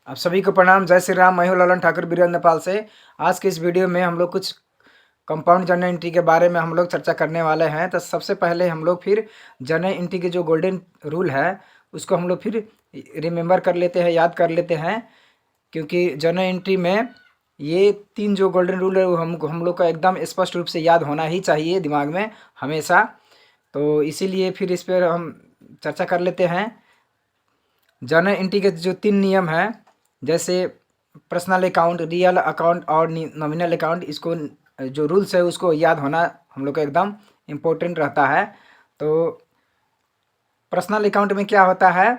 आप सभी को प्रणाम। जय श्री राम। मैं हूं ललन ठाकुर बीरन नेपाल से। आज के इस वीडियो में हम लोग कुछ कंपाउंड जर्नल एंट्री के बारे में हम लोग चर्चा करने वाले हैं। तो सबसे पहले हम लोग फिर जर्नल एंट्री के जो गोल्डन रूल है उसको हम लोग फिर रिमेंबर कर लेते हैं, याद कर लेते हैं, क्योंकि जर्नल एंट्री में ये 3 जो गोल्डन रूल है वो हम लोग का एकदम स्पष्ट रूप से याद होना ही चाहिए दिमाग में हमेशा। तो इसीलिए फिर इस पर हम चर्चा कर लेते हैं। जर्नल एंट्री के जो 3 नियम हैं, जैसे पर्सनल अकाउंट, रियल अकाउंट और नॉमिनल अकाउंट, इसको जो रूल्स है उसको याद होना हम लोग का एकदम इम्पोर्टेंट रहता है। तो पर्सनल अकाउंट में क्या होता है,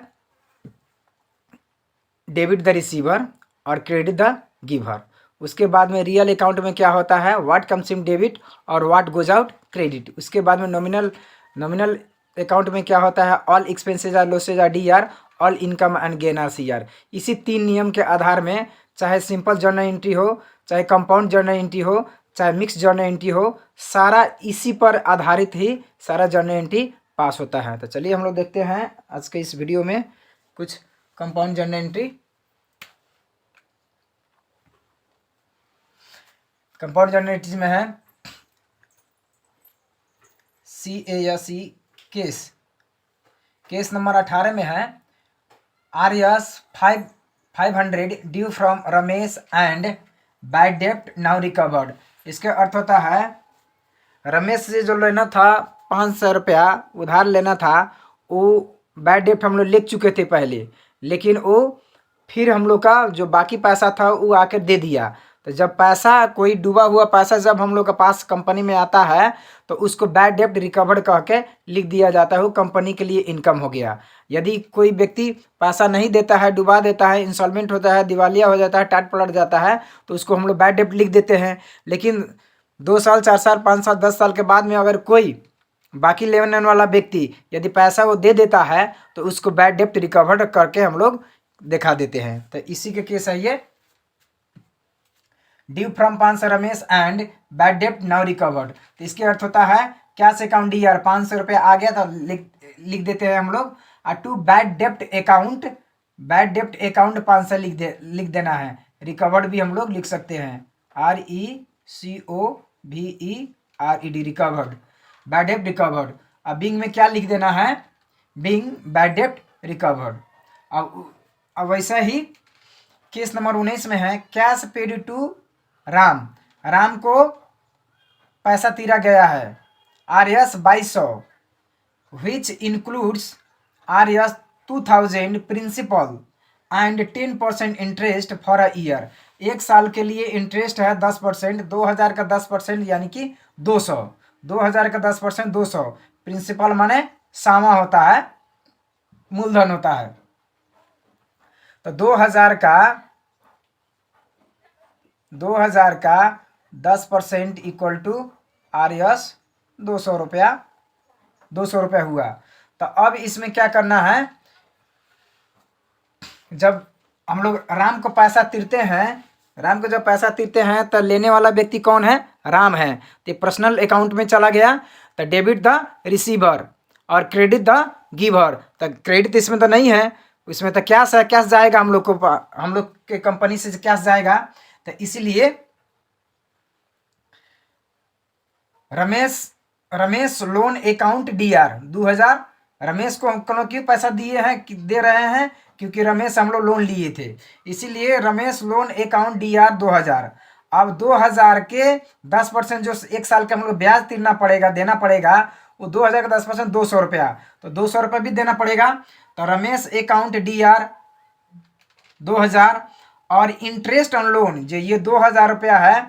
डेबिट द रिसीवर और क्रेडिट द गिवर। उसके बाद में रियल अकाउंट में क्या होता है, व्हाट कम्स इन डेबिट और व्हाट गोज आउट क्रेडिट। उसके बाद में नॉमिनल अकाउंट में क्या होता है, all expenses are losses are DR, all income and gain are CR। इसी 3 नियम के आधार में चाहे सिंपल जर्नल एंट्री हो, चाहे कंपाउंड जर्नल एंट्री हो, चाहे मिक्स जर्नल एंट्री हो, सारा इसी पर आधारित ही सारा जर्नल एंट्री पास होता है। तो चलिए हम लोग देखते हैं आज के इस वीडियो में कुछ compound journal entry. Compound journal entry में है CASE केस नंबर 18 में है RS 500 due from Ramesh and bad डेप्ट नाउ रिकवर्ड। इसके अर्थ होता है, रमेश से जो लेना था 500 रुपया उधार लेना था, वो बैड डेप्ट हम लोग लिख चुके थे पहले, लेकिन वो फिर हम लोग का जो बाकी पैसा था वो आकर दे दिया। तो जब पैसा, कोई डूबा हुआ पैसा जब हम लोग के पास कंपनी में आता है तो उसको बैड डेप्ट रिकवर्ड कह के लिख दिया जाता है, वो कंपनी के लिए इनकम हो गया। यदि कोई व्यक्ति पैसा नहीं देता है, डुबा देता है, इंसॉल्वेंट होता है, दिवालिया हो जाता है, टाट पलट जाता है, तो उसको हम लोग बैड डेप्ट लिख देते हैं। लेकिन 2 साल, 4 साल, 5 साल, 10 साल के बाद में अगर कोई बाकी लेने वाला व्यक्ति यदि पैसा वो दे देता है तो उसको बैड डेप्ट रिकवर्ड करके हम लोग दिखा देते हैं। तो इसी के केस है ये, due from 500 Ramesh and bad डेप्ट नाउ रिकवर्ड। तो इसके अर्थ होता है, कैश अकाउंट DR 500 रुपये आ गया तो लिख देते हैं हम लोग, और टू बैड डेप्ट अकाउंट 500 लिख देना है। रिकवर्ड भी हम लोग लिख सकते हैं, RECOVERED, रिकवर्ड, बैड डेप्ट रिकवर्ड। अब बिंग में क्या लिख देना है, बिंग बैड डेप्ट रिकवर्ड। अब वैसा ही केस नंबर 19 में है, कैश पेड टू राम को पैसा तीरा गया है RS 2200 which includes RS 2000 principal and 10% interest for a year. 1 साल के लिए इंटरेस्ट है 10%, 2000 का 10% यानी कि 200, 2000 का 10% 200। प्रिंसिपल माने सामा होता है, मूलधन होता है। तो 2000 का 10% इक्वल टू RS 200 रुपया, 200 रुपया हुआ। तो अब इसमें क्या करना है, जब हम लोग राम को पैसा तीरते हैं, राम को जब पैसा तीरते हैं तो लेने वाला व्यक्ति कौन है, राम है। तो पर्सनल अकाउंट में चला गया, तो डेबिट द रिसीवर और क्रेडिट द गिवर। तो क्रेडिट इसमें तो नहीं है, इसमें तो कैश है, कैश जाएगा हम लोग को, हम लोग के कंपनी से कैश जाएगा। तो इसीलिए Ramesh loan account DR 2000, Ramesh को हम क्यों पैसा दिए हैं, दे रहे हैं, क्योंकि रमेश हम लोग लोन लिए थे, इसीलिए रमेश लोन अकाउंट DR 2000। अब 2000 के 10% जो 1 साल के हम लोग ब्याज तीरना पड़ेगा, देना पड़ेगा, वो 2000 का 10% 200 रुपया, तो 200 रुपया भी देना पड़ेगा। तो रमेश अकाउंट DR 2000 और इंटरेस्ट ऑन लोन जो ये 2000 रुपया है,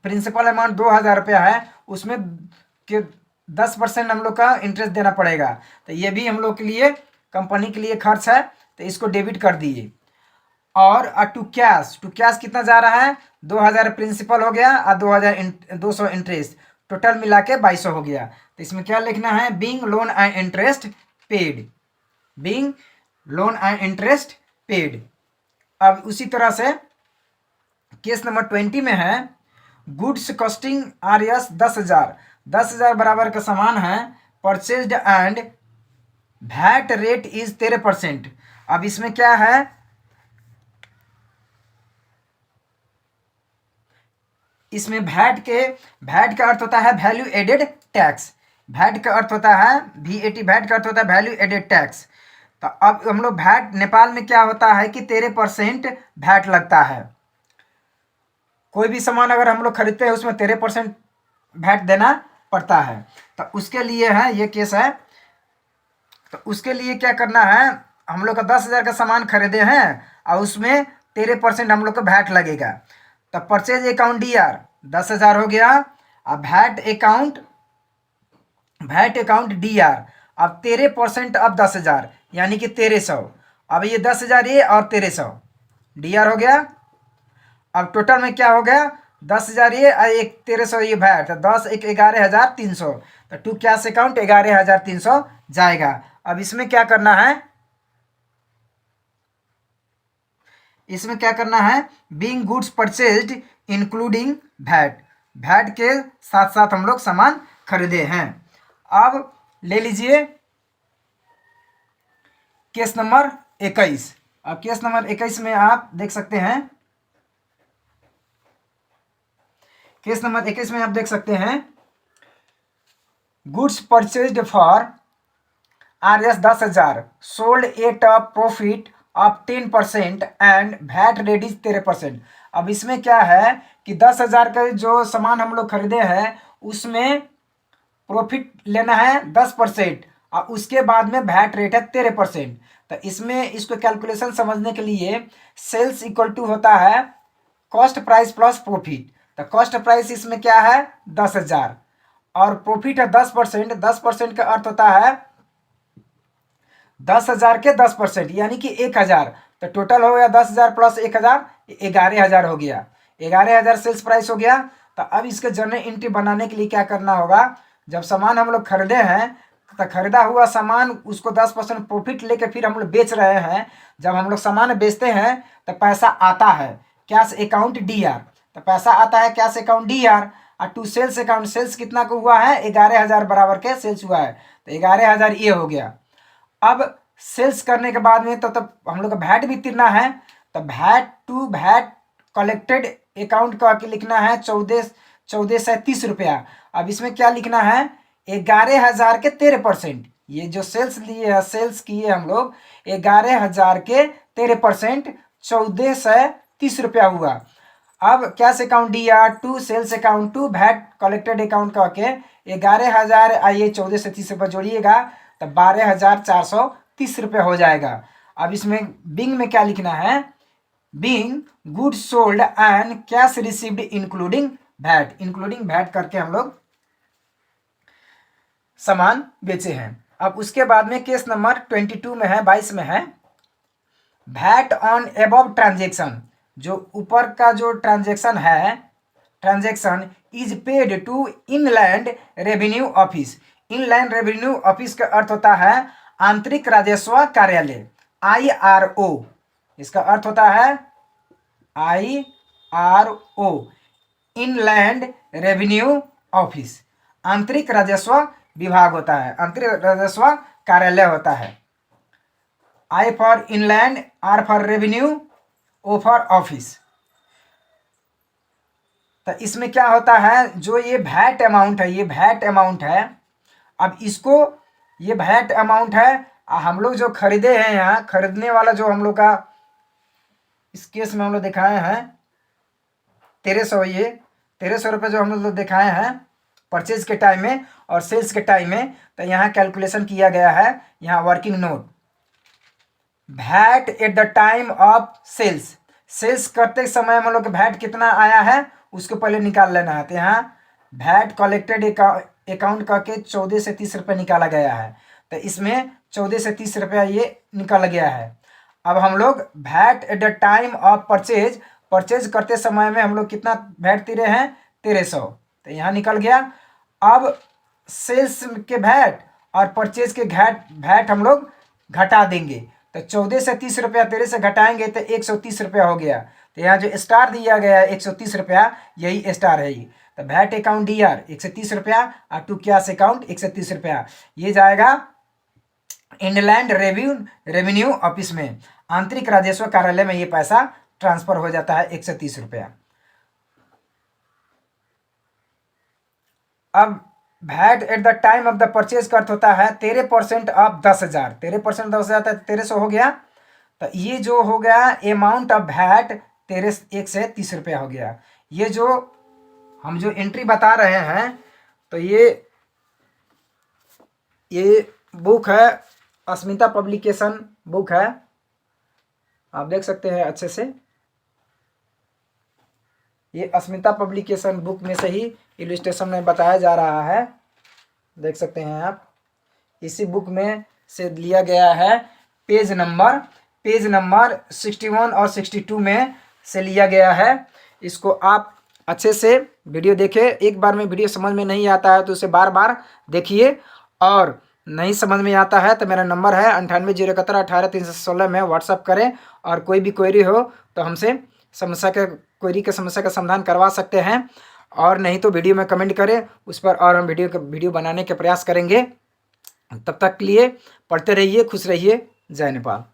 प्रिंसिपल अमाउंट 2000 रुपया है, उसमें के 10% हम लोग का इंटरेस्ट देना पड़ेगा। तो ये भी हम लोग के लिए, कंपनी के लिए खर्च है, तो इसको डेबिट कर दिए। और टू कैश कितना जा रहा है, 2000 प्रिंसिपल हो गया और 200 इंटरेस्ट, टोटल मिला के 2200 हो गया। तो इसमें क्या लिखना है, being loan and interest paid, being loan and interest paid. अब उसी तरह से केस नंबर 20 में है, गुड्स कॉस्टिंग RS 10,000 बराबर का सामान है, purchased and VAT rate is 13%। अब इसमें क्या है, इसमें भैट का अर्थ होता है वैल्यू एडेड टैक्स। भैट का अर्थ होता है VAT, भैट का अर्थ होता है वैल्यू एडेड टैक्स। तो अब हम लोग भैट, नेपाल में क्या होता है कि 13% भैट लगता है। कोई भी सामान अगर हम लोग खरीदते हैं उसमें 13% भैट देना पड़ता है। तो उसके लिए है ये केस है। तो उसके लिए क्या करना है, हम लोग का 10,000 का सामान खरीदे हैं और उसमें 13% हम लोग का भैट लगेगा। तो परचेज अकाउंट DR 10,000 हो गया। अब भैट अकाउंट DR, अब 13% अब 10,000 यानी कि 1300। अब ये 10,000 ये और 1300 DR हो गया। अब टोटल में क्या हो गया, 10,000 ये और एक 1300 ये भैट, तो 10 एक 11,300। तो टू कैश अकाउंट 11,300 जाएगा। अब इसमें क्या करना है, इसमें क्या करना है, बीइंग गुड्स परचेज्ड इंक्लूडिंग भैट, भैट के साथ साथ हम लोग सामान खरीदे हैं। अब ले लीजिए केस नंबर 21। अब केस नंबर 21 में आप देख सकते हैं, केस नंबर 21 में आप देख सकते हैं, goods purchased for RS 10,000 sold at a profit of 10% and भैट रेडीज 13%। अब इसमें क्या है कि 10,000 का जो सामान हम लोग खरीदे हैं उसमें प्रॉफिट लेना है 10% और उसके बाद में भैट रेट है 13%। तो इसमें इसको कैलकुलेशन समझने के लिए सेल्स इक्वल टू होता है कॉस्ट प्राइस प्लस प्रॉफिट। तो कॉस्ट प्राइस इसमें क्या है 10,000 और प्रॉफिट है 10%। 10% का अर्थ होता है 10,000 के 10% यानी कि 1,000। तो टोटल हो गया 10,000 प्लस 1,000, 11,000 हो गया। 11,000 सेल्स प्राइस हो गया। तो अब इसके जर्नल एंट्री बनाने के लिए क्या करना होगा, जब सामान हम लोग खरीदे हैं तो खरीदा हुआ सामान उसको 10% प्रॉफिट लेके फिर हम लोग बेच रहे हैं। जब हम लोग सामान बेचते हैं तो पैसा आता है कैश अकाउंट DR। तो पैसा आता है कैश अकाउंट DR और टू सेल्स अकाउंट, सेल्स कितना को हुआ है 11,000 बराबर के सेल्स हुआ है। तो 11,000 ये हो गया। अब सेल्स करने के बाद में तो तब हम लोग का भैट भी तिरना है। तो भैट कलेक्टेड अकाउंट का के लिखना है 1430 रुपया। अब इसमें क्या लिखना है 11,000 के 13%। ये जो सेल्स लिए है, सेल्स किए हम लोग 11,000 के 13% 1430 रुपया हुआ। अब cash account DR to sales account to VAT collected account का के 11,000 आइए 1430 रुपये जोड़िएगा तो 12,430 रुपये हो जाएगा। अब इसमें बिंग में क्या लिखना है, Bing good sold and cash received including भैट, इंक्लूडिंग भैट करके हम लोग सामान बेचे हैं। अब उसके बाद में केस नंबर 22 में है, 22 में है, भैट ऑन एबव ट्रांजेक्शन, जो ऊपर का जो ट्रांजेक्शन है, transaction is paid to inland revenue office. Inland revenue office का अर्थ होता है आंतरिक राजस्व कार्यालय, IRO। इसका अर्थ होता है IRO, इनलैंड रेवेन्यू ऑफिस। आंतरिक राजस्व विभाग होता है, आंतरिक राजस्व कार्यालय होता है। I for inland, R for revenue, O for office. तो इसमें क्या होता है, जो ये भैट अमाउंट है, ये भैट अमाउंट है। अब इसको, ये भैट अमाउंट है, हम लोग जो खरीदे हैं, यहाँ खरीदने वाला जो हम लोग का इस केस में हम लोग दिखाए हैं 1300, ये 1300 रुपये जो हम लोग दिखाए हैं परचेज के टाइम में और सेल्स के टाइम में। तो यहाँ कैलकुलेशन किया गया है, यहाँ working note, VAT at the time of sales, sales करते समय हम लोग भैट कितना आया है उसको पहले निकाल लेना है। तो यहाँ भैट कलेक्टेड अकाउंट करके 14 से 30 रुपये निकाला गया है। तो इसमें 14 से 30 रुपया ये निकाल गया है। अब हम लोग भैट at the time of purchase, purchase करते समय में हम लोग कितना भैट तिरे हैं 1300, तो यहाँ निकल गया। अब सेल्स के भैट और परचेज के भैट हम लोग घटा देंगे। तो 14 से 30 रुपया 13 से घटाएंगे तो 130 रुपया हो गया। तो यहाँ जो स्टार दिया गया है 130 रुपया, यही स्टार है। ये तो भैट अकाउंट DR 130 रुपया और टू कैश अकाउंट 130 रुपया, ये जाएगा इनलैंड रेवेन्यू ऑफिस में, आंतरिक राजस्व कार्यालय में ये पैसा ट्रांसफर हो जाता है 130 रुपया। अब VAT at the time of the purchase का अर्थ होता है 13% ऑफ 10,000। 13% 10,000 था 1300 हो गया। तो ये जो हो गया अमाउंट ऑफ वैट 130 रुपया हो गया। ये जो हम जो एंट्री बता रहे हैं तो ये बुक है, अस्मिता पब्लिकेशन बुक है, आप देख सकते हैं अच्छे से। ये अस्मिता पब्लिकेशन बुक में से ही इलस्ट्रेशन में बताया जा रहा है, देख सकते हैं आप। इसी बुक में से लिया गया है, पेज नंबर 61 और 62 में से लिया गया है। इसको आप अच्छे से वीडियो देखें। एक बार में वीडियो समझ में नहीं आता है तो उसे बार बार देखिए, और नहीं समझ में आता है तो मेरा नंबर है 980118 में व्हाट्सअप करें, और कोई भी क्वेरी हो तो हमसे क्वेरी के समस्या का समाधान करवा सकते हैं, और नहीं तो वीडियो में कमेंट करें उस पर, और हम वीडियो बनाने के प्रयास करेंगे। तब तक के लिए पढ़ते रहिए, खुश रहिए। जय नेपाल।